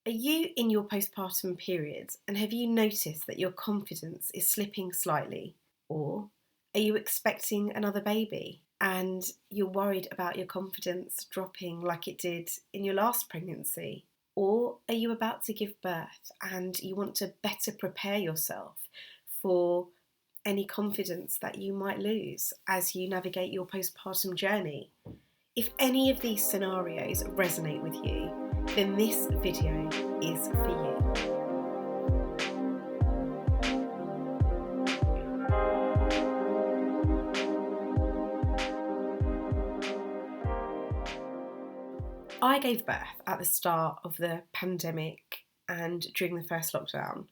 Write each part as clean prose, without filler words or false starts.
Are you in your postpartum period and have you noticed that your confidence is slipping slightly? Or are you expecting another baby and you're worried about your confidence dropping like it did in your last pregnancy? Or are you about to give birth and you want to better prepare yourself for any confidence that you might lose as you navigate your postpartum journey? If any of these scenarios resonate with you, then this video is for you. I gave birth at the start of the pandemic and during the first lockdown,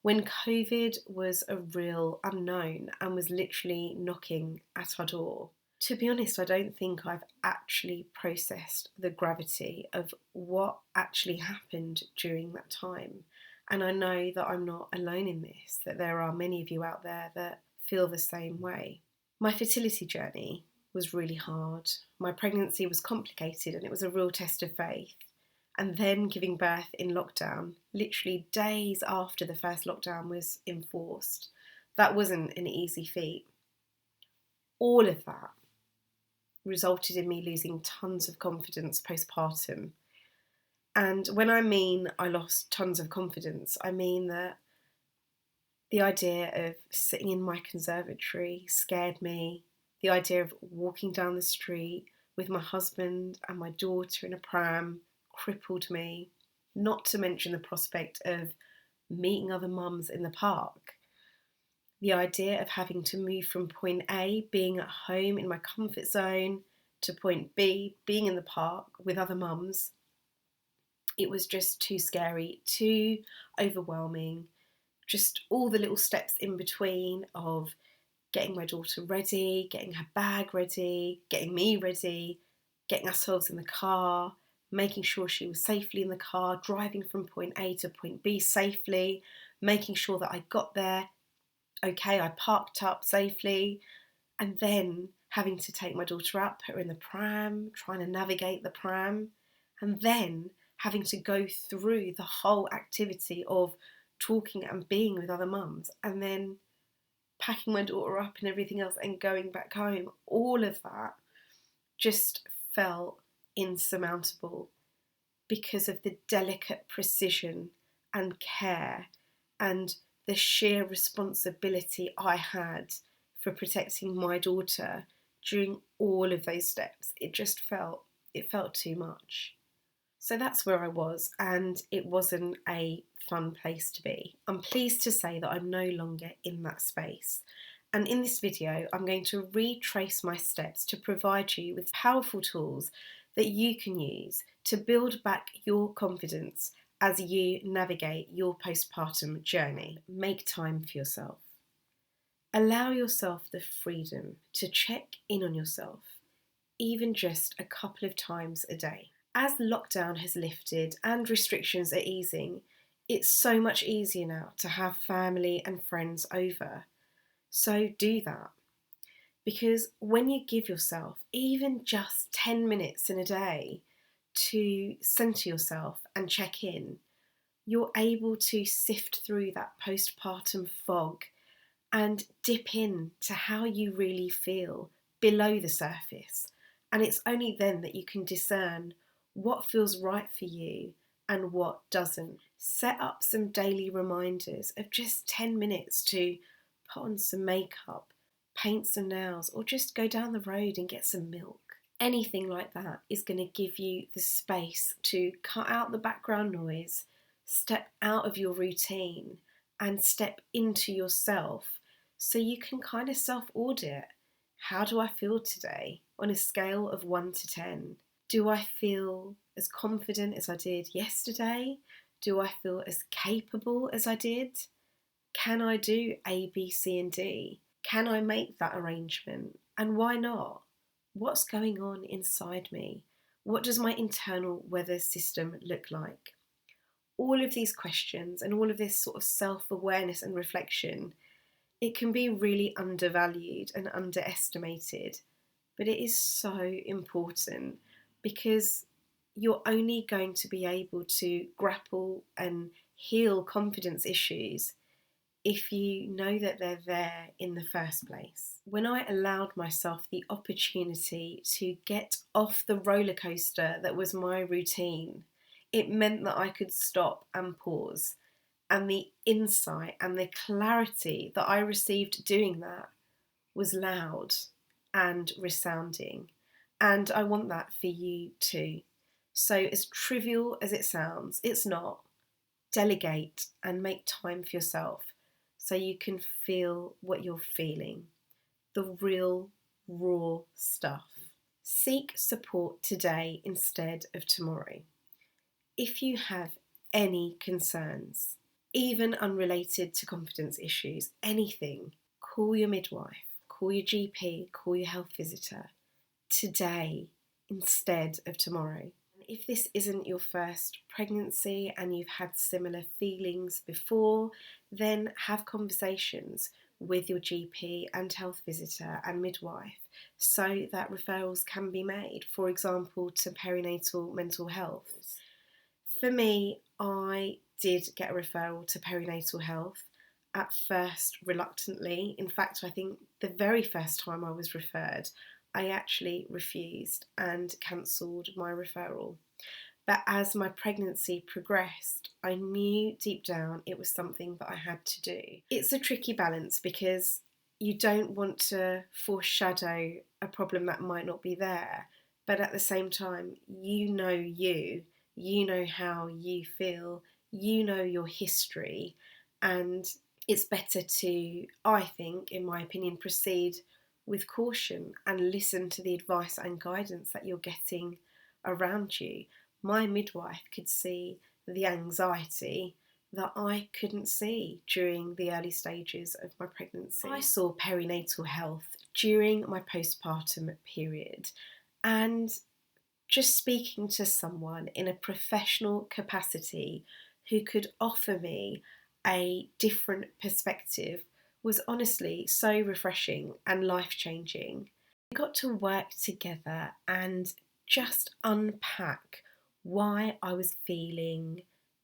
when COVID was a real unknown and was literally knocking at our door. To be honest, I don't think I've actually processed the gravity of what actually happened during that time. And I know that I'm not alone in this, that there are many of you out there that feel the same way. My fertility journey was really hard. My pregnancy was complicated and it was a real test of faith. And then giving birth in lockdown, literally days after the first lockdown was enforced, that wasn't an easy feat. All of that resulted in me losing tons of confidence postpartum. And when I mean I lost tons of confidence, I mean that the idea of sitting in my conservatory scared me. The idea of walking down the street with my husband and my daughter in a pram crippled me. Not to mention the prospect of meeting other mums in the park. The idea of having to move from point A, being at home in my comfort zone, to point B, being in the park with other mums. It was just too scary, too overwhelming. Just all the little steps in between of getting my daughter ready, getting her bag ready, getting me ready, getting ourselves in the car, making sure she was safely in the car, driving from point A to point B safely, making sure that I got there okay, I parked up safely, and then having to take my daughter out, put her in the pram, trying to navigate the pram, and then having to go through the whole activity of talking and being with other mums, and then packing my daughter up and everything else and going back home. All of that just felt insurmountable because of the delicate precision and care and the sheer responsibility I had for protecting my daughter during all of those steps. It felt too much. So that's where I was, and it wasn't a fun place to be. I'm pleased to say that I'm no longer in that space. And in this video, I'm going to retrace my steps to provide you with powerful tools that you can use to build back your confidence as you navigate your postpartum journey. Make time for yourself. Allow yourself the freedom to check in on yourself, even just a couple of times a day. As lockdown has lifted and restrictions are easing, it's so much easier now to have family and friends over. So do that. Because when you give yourself even just 10 minutes in a day to centre yourself and check in, you're able to sift through that postpartum fog and dip in to how you really feel below the surface. And it's only then that you can discern what feels right for you and what doesn't. Set up some daily reminders of just 10 minutes to put on some makeup, paint some nails, or just go down the road and get some milk. Anything like that is going to give you the space to cut out the background noise, step out of your routine, and step into yourself so you can kind of self-audit. How do I feel today on a scale of 1 to 10? Do I feel as confident as I did yesterday? Do I feel as capable as I did? Can I do A, B, C, and D? Can I make that arrangement? And why not? What's going on inside me? What does my internal weather system look like? All of these questions and all of this sort of self-awareness and reflection, it can be really undervalued and underestimated, but it is so important because you're only going to be able to grapple and heal confidence issues if you know that they're there in the first place. When I allowed myself the opportunity to get off the roller coaster that was my routine, it meant that I could stop and pause. And the insight and the clarity that I received doing that was loud and resounding. And I want that for you too. So, as trivial as it sounds, it's not. Delegate and make time for yourself so you can feel what you're feeling, the real, raw stuff. Seek support today instead of tomorrow. If you have any concerns, even unrelated to confidence issues, anything, call your midwife, call your GP, call your health visitor today instead of tomorrow. If this isn't your first pregnancy and you've had similar feelings before, then have conversations with your GP and health visitor and midwife so that referrals can be made, for example, to perinatal mental health. For me, I did get a referral to perinatal health, at first reluctantly. In fact, I think the very first time I was referred, I actually refused and cancelled my referral. But as my pregnancy progressed, I knew deep down it was something that I had to do. It's a tricky balance because you don't want to foreshadow a problem that might not be there, but at the same time, you know how you feel, you know your history, and it's better to, I think, in my opinion, proceed with caution and listen to the advice and guidance that you're getting around you. My midwife could see the anxiety that I couldn't see during the early stages of my pregnancy. I saw perinatal health during my postpartum period, and just speaking to someone in a professional capacity who could offer me a different perspective was honestly so refreshing and life-changing. We got to work together and just unpack why I was feeling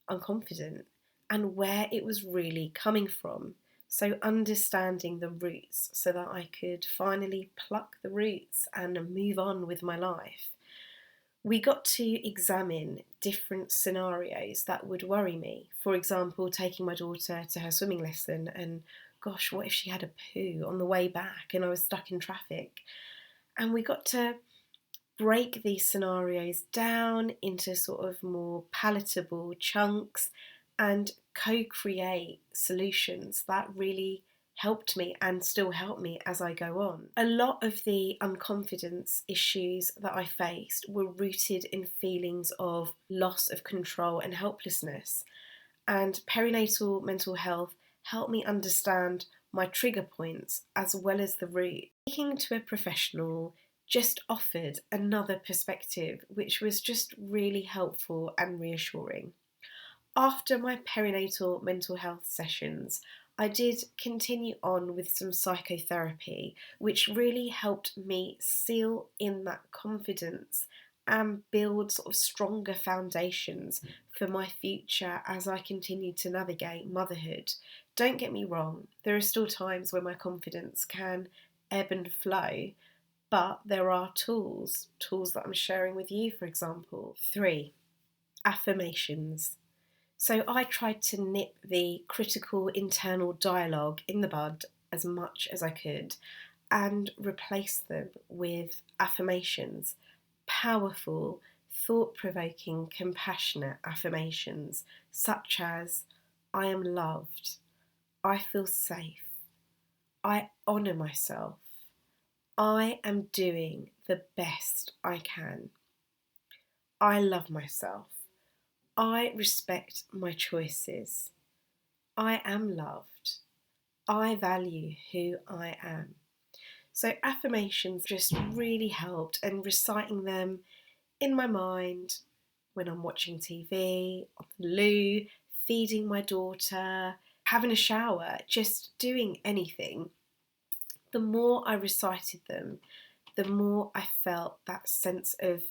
unconfident and where it was really coming from. So understanding the roots so that I could finally pluck the roots and move on with my life. We got to examine different scenarios that would worry me. For example, taking my daughter to her swimming lesson and gosh, what if she had a poo on the way back and I was stuck in traffic? And we got to break these scenarios down into sort of more palatable chunks and co-create solutions that really helped me and still help me as I go on. A lot of the unconfidence issues that I faced were rooted in feelings of loss of control and helplessness. And perinatal mental health helped me understand my trigger points as well as the root. Speaking to a professional just offered another perspective, which was just really helpful and reassuring. After my perinatal mental health sessions, I did continue on with some psychotherapy, which really helped me seal in that confidence and build sort of stronger foundations for my future as I continue to navigate motherhood. Don't get me wrong, there are still times when my confidence can ebb and flow, but there are tools that I'm sharing with you, for example. 3, affirmations. So I tried to nip the critical internal dialogue in the bud as much as I could and replace them with affirmations, powerful, thought-provoking, compassionate affirmations such as I am loved, I feel safe, I honour myself, I am doing the best I can, I love myself, I respect my choices. I am loved. I value who I am. So affirmations just really helped, and reciting them in my mind when I'm watching TV, on the loo, feeding my daughter, having a shower, just doing anything. The more I recited them, the more I felt that sense of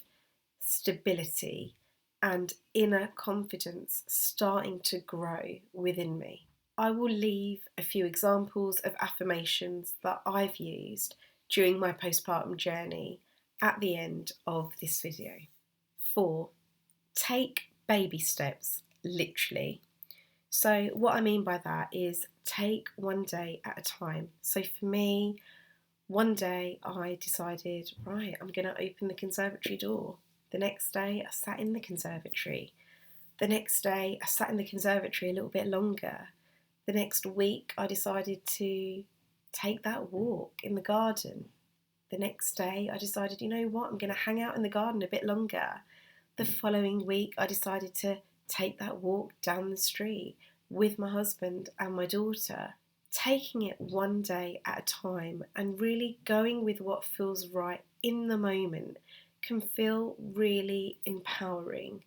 stability, and inner confidence starting to grow within me. I will leave a few examples of affirmations that I've used during my postpartum journey at the end of this video. 4. Take baby steps, literally. So what I mean by that is take one day at a time. So for me, one day I decided, right, I'm going to open the conservatory door. The next day I sat in the conservatory. The next day I sat in the conservatory a little bit longer. The next week I decided to take that walk in the garden. The next day I decided, you know what, I'm going to hang out in the garden a bit longer. The following week I decided to take that walk down the street with my husband and my daughter. Taking it one day at a time and really going with what feels right in the moment can feel really empowering.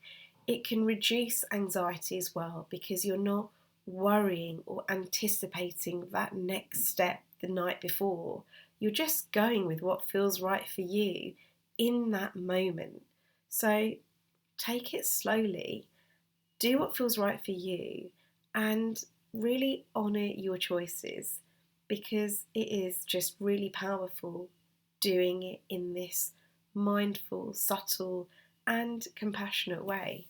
It can reduce anxiety as well because you're not worrying or anticipating that next step the night before. You're just going with what feels right for you in that moment. So take it slowly, do what feels right for you, and really honour your choices, because it is just really powerful doing it in this mindful, subtle, and compassionate way.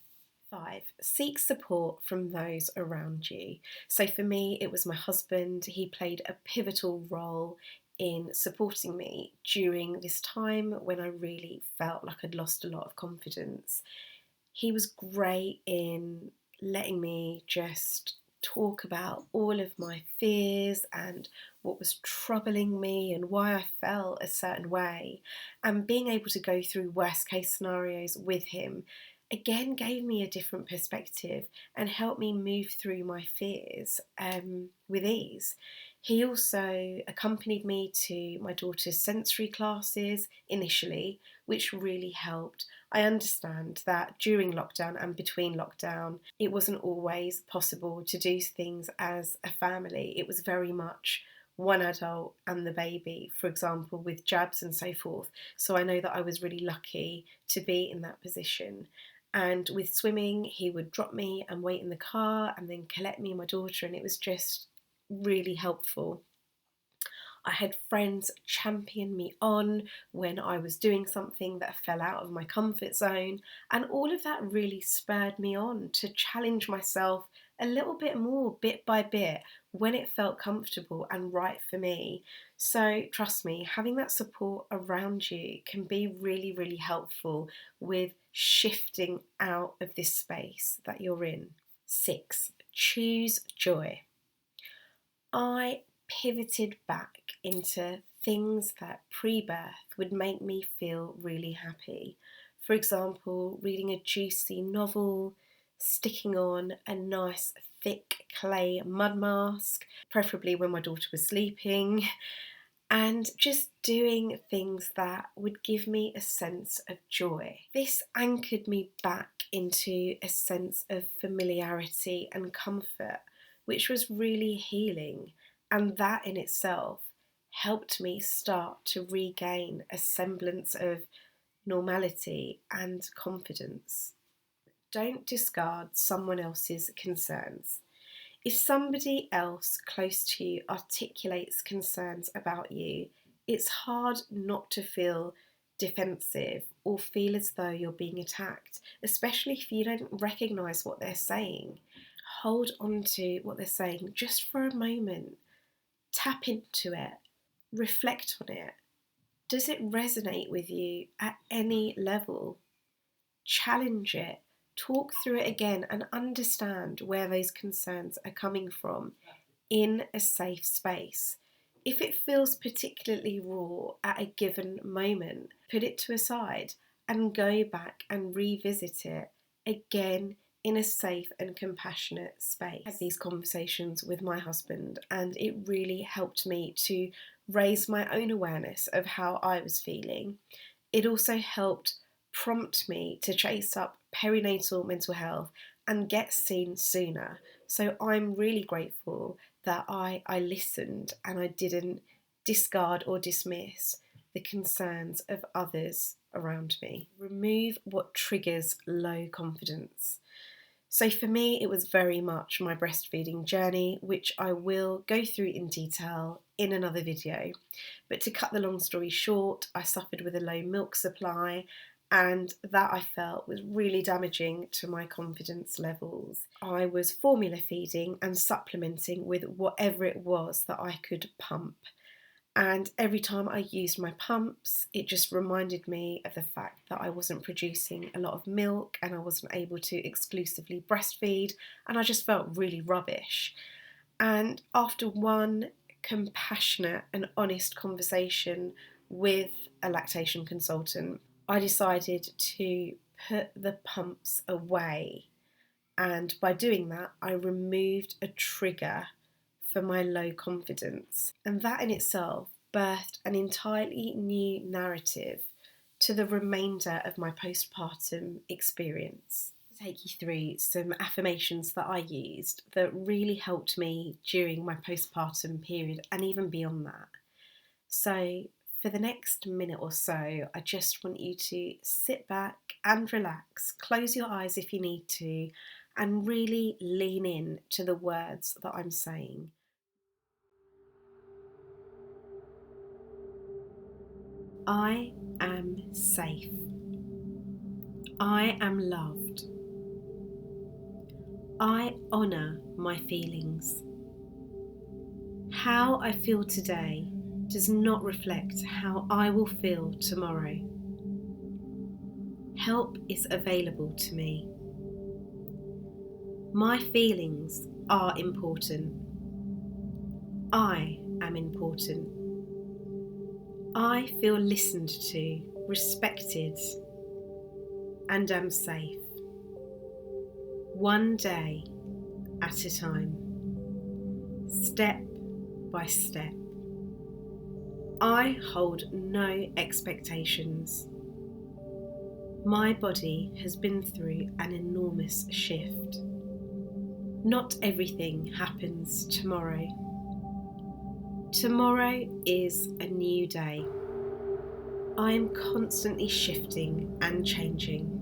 5. Seek support from those around you. So for me, it was my husband. He played a pivotal role in supporting me during this time when I really felt like I'd lost a lot of confidence. He was great in letting me just talk about all of my fears and what was troubling me and why I felt a certain way. And being able to go through worst case scenarios with him again gave me a different perspective and helped me move through my fears with ease. He also accompanied me to my daughter's sensory classes initially, which really helped. I understand that during lockdown and between lockdown, it wasn't always possible to do things as a family. It was very much one adult and the baby, for example, with jabs and so forth. So I know that I was really lucky to be in that position. And with swimming, he would drop me and wait in the car and then collect me and my daughter, and it was just really helpful. I had friends champion me on when I was doing something that fell out of my comfort zone, and all of that really spurred me on to challenge myself a little bit more, bit by bit, when it felt comfortable and right for me. So, trust me, having that support around you can be really, really helpful with shifting out of this space that you're in. 6. Choose joy. I pivoted back into things that pre-birth would make me feel really happy. For example, reading a juicy novel, sticking on a nice thick clay mud mask, preferably when my daughter was sleeping, and just doing things that would give me a sense of joy. This anchored me back into a sense of familiarity and comfort, which was really healing, and that in itself helped me start to regain a semblance of normality and confidence. Don't discard someone else's concerns. If somebody else close to you articulates concerns about you, it's hard not to feel defensive or feel as though you're being attacked, especially if you don't recognise what they're saying. Hold on to what they're saying just for a moment. Tap into it. Reflect on it. Does it resonate with you at any level? Challenge it. Talk through it again and understand where those concerns are coming from in a safe space. If it feels particularly raw at a given moment, put it to a side and go back and revisit it again in a safe and compassionate space. I had these conversations with my husband, and it really helped me to raise my own awareness of how I was feeling. It also helped prompt me to chase up perinatal mental health and get seen sooner. So I'm really grateful that I listened and I didn't discard or dismiss the concerns of others around me. Remove what triggers low confidence. So for me, it was very much my breastfeeding journey, which I will go through in detail in another video. But to cut the long story short, I suffered with a low milk supply, and that I felt was really damaging to my confidence levels. I was formula feeding and supplementing with whatever it was that I could pump. And every time I used my pumps, it just reminded me of the fact that I wasn't producing a lot of milk and I wasn't able to exclusively breastfeed, and I just felt really rubbish. And after one compassionate and honest conversation with a lactation consultant, I decided to put the pumps away. And by doing that, I removed a trigger for my low confidence. And that in itself birthed an entirely new narrative to the remainder of my postpartum experience. I'll take you through some affirmations that I used that really helped me during my postpartum period and even beyond that. So for the next minute or so, I just want you to sit back and relax, close your eyes if you need to, and really lean in to the words that I'm saying. I am safe. I am loved. I honour my feelings. How I feel today does not reflect how I will feel tomorrow. Help is available to me. My feelings are important. I am important. I feel listened to, respected, and am safe. One day at a time, step by step. I hold no expectations. My body has been through an enormous shift. Not everything happens tomorrow. Tomorrow is a new day. I am constantly shifting and changing.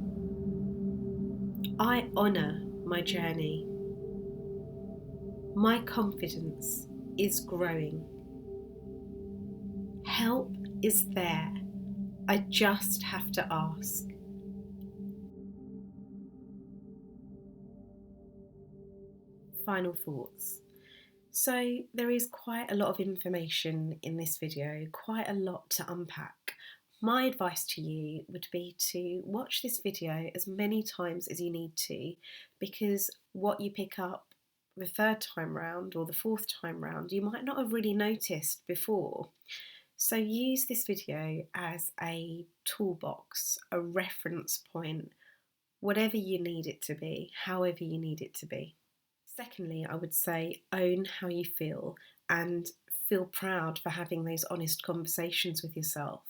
I honour my journey. My confidence is growing. Help is there. I just have to ask. Final thoughts. So there is quite a lot of information in this video, quite a lot to unpack. My advice to you would be to watch this video as many times as you need to, because what you pick up the third time round or the fourth time round, you might not have really noticed before. So use this video as a toolbox, a reference point, whatever you need it to be, however you need it to be. Secondly, I would say own how you feel and feel proud for having those honest conversations with yourself.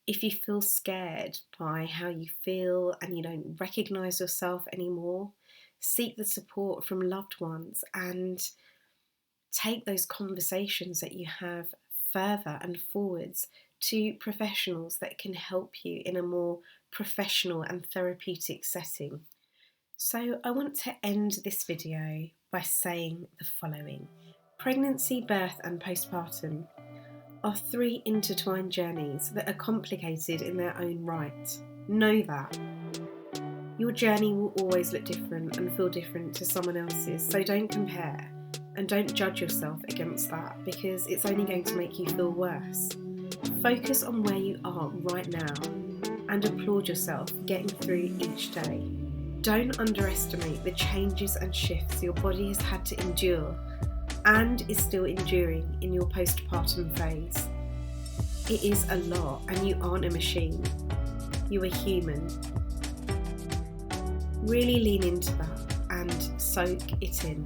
If you feel scared by how you feel and you don't recognise yourself anymore, seek the support from loved ones and take those conversations that you have further and forwards to professionals that can help you in a more professional and therapeutic setting. So I want to end this video by saying the following. Pregnancy, birth and postpartum are three intertwined journeys that are complicated in their own right. Know that. Your journey will always look different and feel different to someone else's, so don't compare and don't judge yourself against that, because it's only going to make you feel worse. Focus on where you are right now and applaud yourself for getting through each day. Don't underestimate the changes and shifts your body has had to endure and is still enduring in your postpartum phase. It is a lot, and you aren't a machine. You are human. Really lean into that and soak it in.